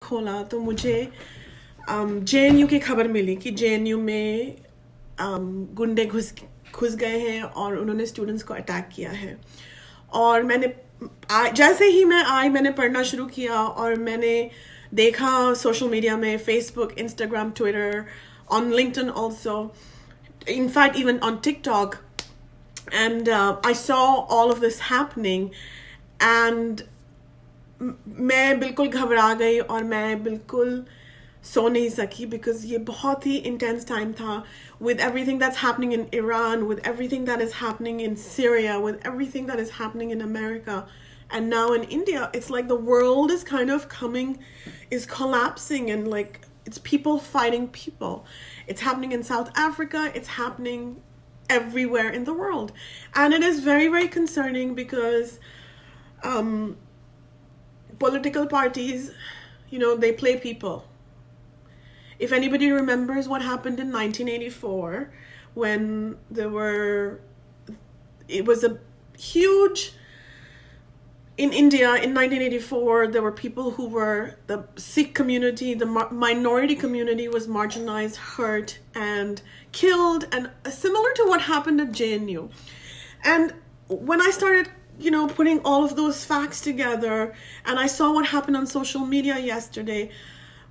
खोला तो मुझे JNU की खबर मिली कि JNU में गुंडे घुस गए हैं और उन्होंने स्टूडेंट्स को अटैक किया है। और जैसे ही मैं आई मैंने पढ़ना शुरू किया और मैंने देखा सोशल मीडिया में, Facebook, Instagram, Twitter, on LinkedIn also, in fact even on TikTok, and I saw all of this happening and मैं बिल्कुल घबरा गई और मैं बिल्कुल सो नहीं सकी because ये बहुत ही intense time था with everything that's happening in Iran, with everything that is happening in Syria, with everything that is happening in America, and now in India. It's like the world is kind of is collapsing, and like it's people fighting people. It's happening in South Africa, it's happening everywhere in the world, and it is very, very concerning because political parties, they play people. If anybody remembers what happened in 1984, when it was a huge, in India in 1984, there were people who were, the Sikh community, the minority community was marginalized, hurt, and killed, and similar to what happened at JNU. And when I started putting all of those facts together, and I saw what happened on social media yesterday,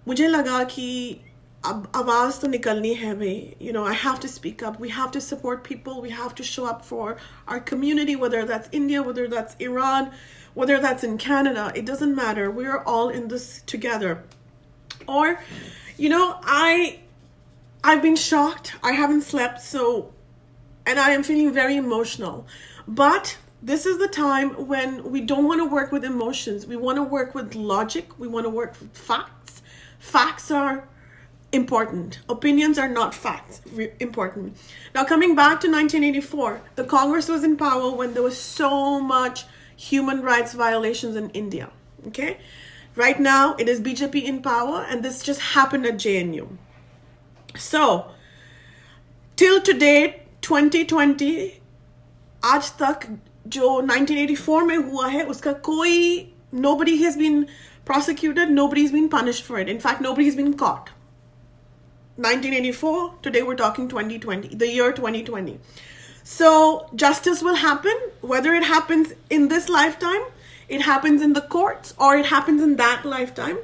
मुझे लगा कि अब आवाज तो निकलनी है भाई. I have to speak up. We have to support people. We have to show up for our community, whether that's India, whether that's Iran, whether that's in Canada. It doesn't matter. We are all in this together. Or, I've been shocked. I haven't slept, and I am feeling very emotional. But this is the time when we don't want to work with emotions. We want to work with logic. We want to work with facts. Facts are important. Opinions are not facts. Important. Now, coming back to 1984, the Congress was in power when there was so much human rights violations in India. Okay? Right now, it is BJP in power, and this just happened at JNU. So, till today, 2020, आज तक जो 1984 में हुआ है उसका nobody has been prosecuted, nobody's been punished for it. In fact, nobody's been caught. 1984, today we're talking 2020, the year 2020. So justice will happen, whether it happens in this lifetime, it happens in the courts, or it happens in that lifetime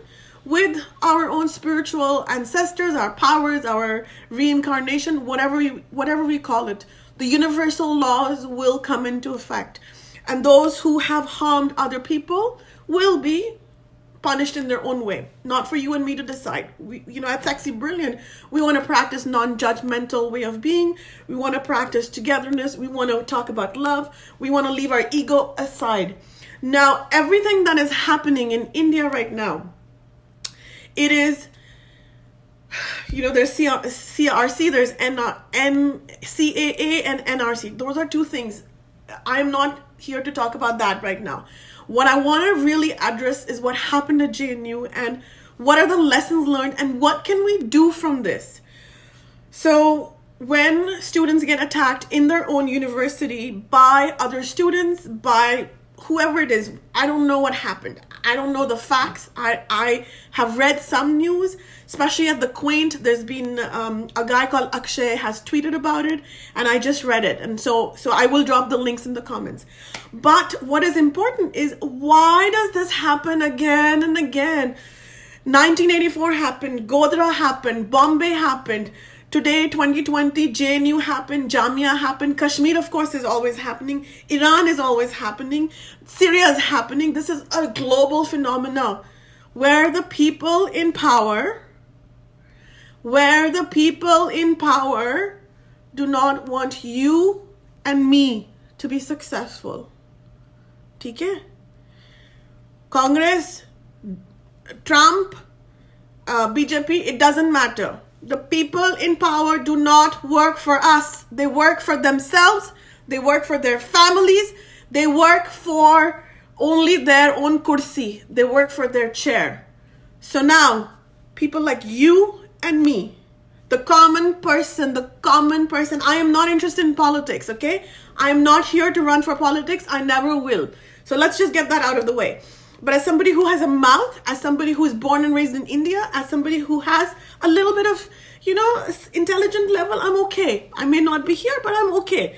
with our own spiritual ancestors, our powers, our reincarnation, whatever we call it. The universal laws will come into effect, and those who have harmed other people will be punished in their own way. Not for you and me to decide. At Sexy Brilliant, we want to practice non-judgmental way of being. We want to practice togetherness. We want to talk about love. We want to leave our ego aside. Now, everything that is happening in India right now, it is, there's CRC, there's NCAA and NRC. Those are two things. I'm not here to talk about that right now. What I want to really address is what happened at JNU and what are the lessons learned and what can we do from this. So when students get attacked in their own university by other students, by whoever it is, I don't know what happened. I don't know the facts. I have read some news, especially at the Quaint. There's been a guy called Akshay has tweeted about it, and I just read it. And so I will drop the links in the comments. But what is important is, why does this happen again and again? 1984 happened, Godhra happened, Bombay happened. Today, 2020, JNU happened, Jamia happened, Kashmir, of course, is always happening. Iran is always happening. Syria is happening. This is a global phenomenon where the people in power do not want you and me to be successful. ठीक है? Congress, Trump, BJP, it doesn't matter. The people in power do not work for us. They work for themselves. They work for their families. They work for only their own kursi. They work for their chair. So now, people like you and me, the common person, I am not interested in politics, okay? I am not here to run for politics. I never will. So let's just get that out of the way. But as somebody who has a mouth, as somebody who is born and raised in India, as somebody who has a little bit of, intelligent level, I'm okay. I may not be here, but I'm okay.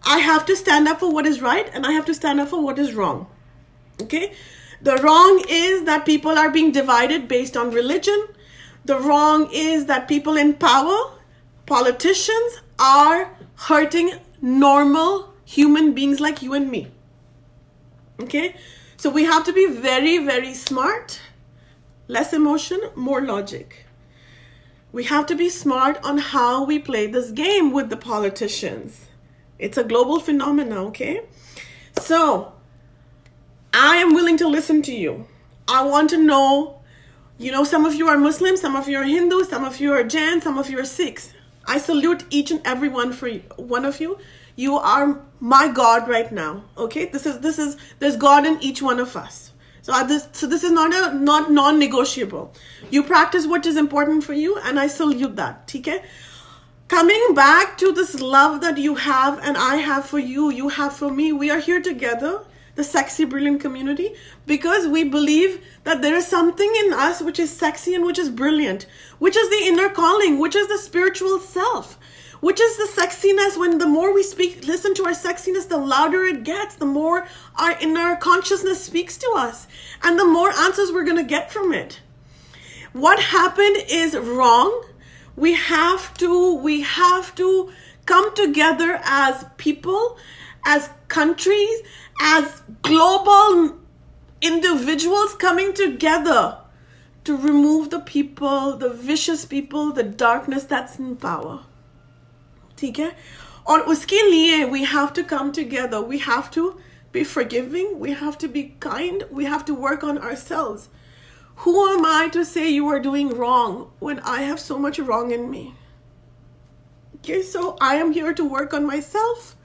I have to stand up for what is right, and I have to stand up for what is wrong. Okay? The wrong is that people are being divided based on religion. The wrong is that people in power, politicians, are hurting normal human beings like you and me. Okay? So we have to be very, very smart. Less emotion, more logic. We have to be smart on how we play this game with the politicians. It's a global phenomenon, okay? So, I am willing to listen to you. I want to know, some of you are Muslims, some of you are Hindu, some of you are Jain, some of you are Sikhs. I salute each and every one of you. You are my God right now, okay? There's God in each one of us. So this is not non-negotiable. You practice what is important for you, and I salute that, okay? Coming back to this love that you have and I have for you, you have for me, we are here together, the Sexy Brilliant community, because we believe that there is something in us which is sexy and which is brilliant, which is the inner calling, which is the spiritual self, which is the sexiness. When the more we listen to our sexiness, the louder it gets, the more our inner consciousness speaks to us, and the more answers we're going to get from it. What happened is wrong. We have to come together as people, as countries, as global individuals coming together to remove the people, the vicious people, the darkness that's in power. ठीक है? और उसके लिए we have to come together. We have to be forgiving. We have to be kind. We have to work on ourselves. Who am I to say you are doing wrong when I have so much wrong in me? Okay, so I am here to work on myself.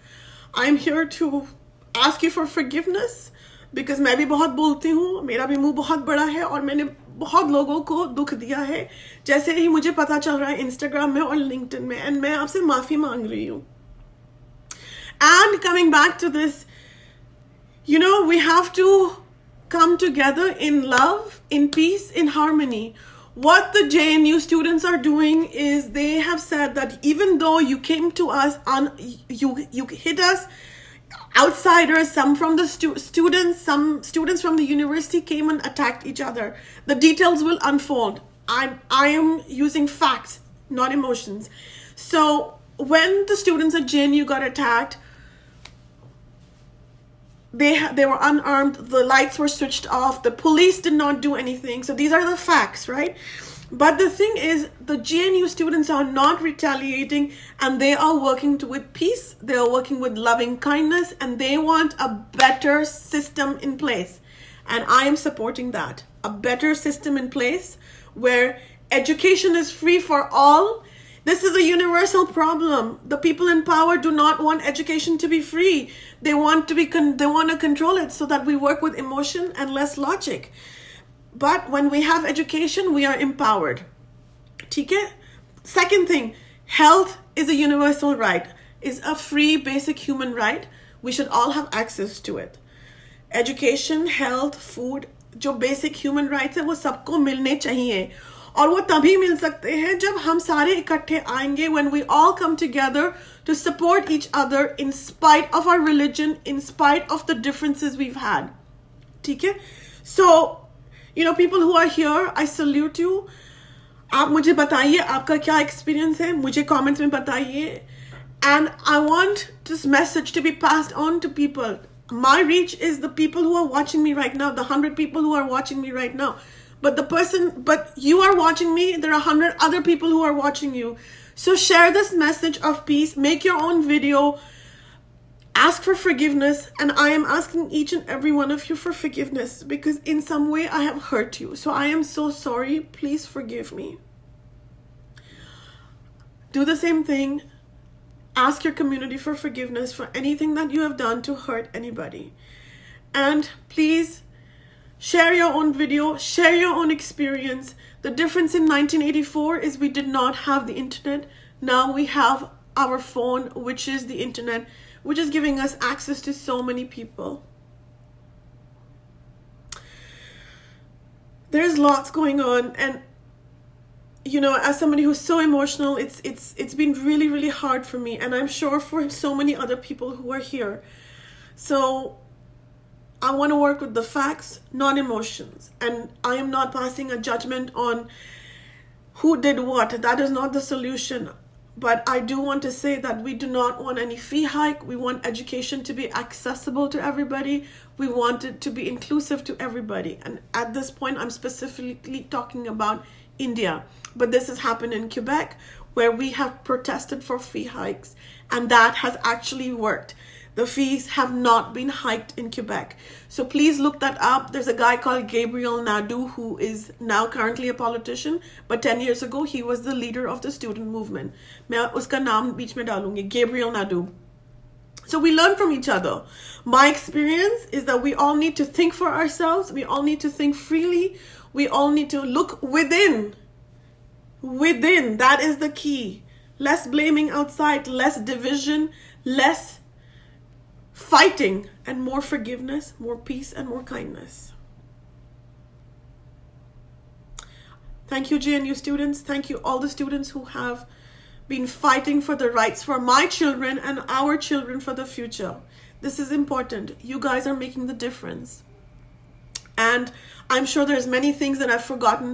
I'm here to ask you for forgiveness, because मैं भी बहुत बोलती हूँ, मेरा भी मुंह बहुत बड़ा है और मैंने बहुत लोगों को दुख दिया है, जैसे ही मुझे पता चल रहा है इंस्टाग्राम में और लिंक्डइन में, एंड मैं आपसे माफी मांग रही हूँ. And coming back to this, we have to come together in love, in peace, in harmony. What the JNU students are doing is they have said that even though you came to us you hit us, outsiders, some from the students, some students from the university came and attacked each other. The details will unfold. I am using facts, not emotions. So when the students at JNU got attacked, they were unarmed, the lights were switched off, the police did not do anything. So these are the facts, right? But the thing is, the GNU students are not retaliating, and they are working with peace, they are working with loving kindness, and they want a better system in place. And I am supporting that. A better system in place where education is free for all. This is a universal problem. The people in power do not want education to be free. They want to control it so that we work with emotion and less logic. But when we have education, we are empowered. ठीक है? Second thing, health is a universal right. Is a free basic human right. We should all have access to it. Education, health, food, जो basic human rights है वो सबको मिलने चाहिए. और वो तभी मिल सकते हैं जब हम सारे इकट्ठे आएंगे, when we all come together to support each other in spite of our religion, in spite of the differences we've had. ठीक है? So, people who are here, I salute you. आप मुझे बताइए आपका क्या experience है, मुझे comments में बताइए. And I want this message to be passed on to people. My reach is the people who are watching me right now, the 100 people who are watching me right now. But you are watching me, there are 100 other people who are watching you. So share this message of peace, make your own video, ask for forgiveness, and I am asking each and every one of you for forgiveness, because in some way I have hurt you. So I am so sorry, please forgive me. Do the same thing. Ask your community for forgiveness for anything that you have done to hurt anybody. And please, share your own video, share your own experience. The difference in 1984 is we did not have the internet. Now we have our phone, which is the internet, which is giving us access to so many people. there's lots going on, and you know, as somebody who's so emotional, it's been really, really hard for me, and I'm sure for so many other people who are here. So I want to work with the facts, not emotions. And I am not passing a judgment on who did what. That is not the solution. But I do want to say that we do not want any fee hike. We want education to be accessible to everybody. We want it to be inclusive to everybody. And at this point, I'm specifically talking about India. But this has happened in Quebec, where we have protested for fee hikes, and that has actually worked. The fees have not been hiked in Quebec. So please look that up. There's a guy called Gabriel Nadeau who is now currently a politician, but 10 years ago he was the leader of the student movement. मैं उसका नाम बीच में डालूंगी, Gabriel Nadeau. So we learn from each other. My experience is that we all need to think for ourselves. We all need to think freely. We all need to look within. Within, that is the key. Less blaming outside, less division, less fighting, and more forgiveness, more peace, and more kindness. Thank you, JNU students. Thank you, all the students who have been fighting for the rights for my children and our children for the future. This is important. You guys are making the difference. And I'm sure there's many things that I've forgotten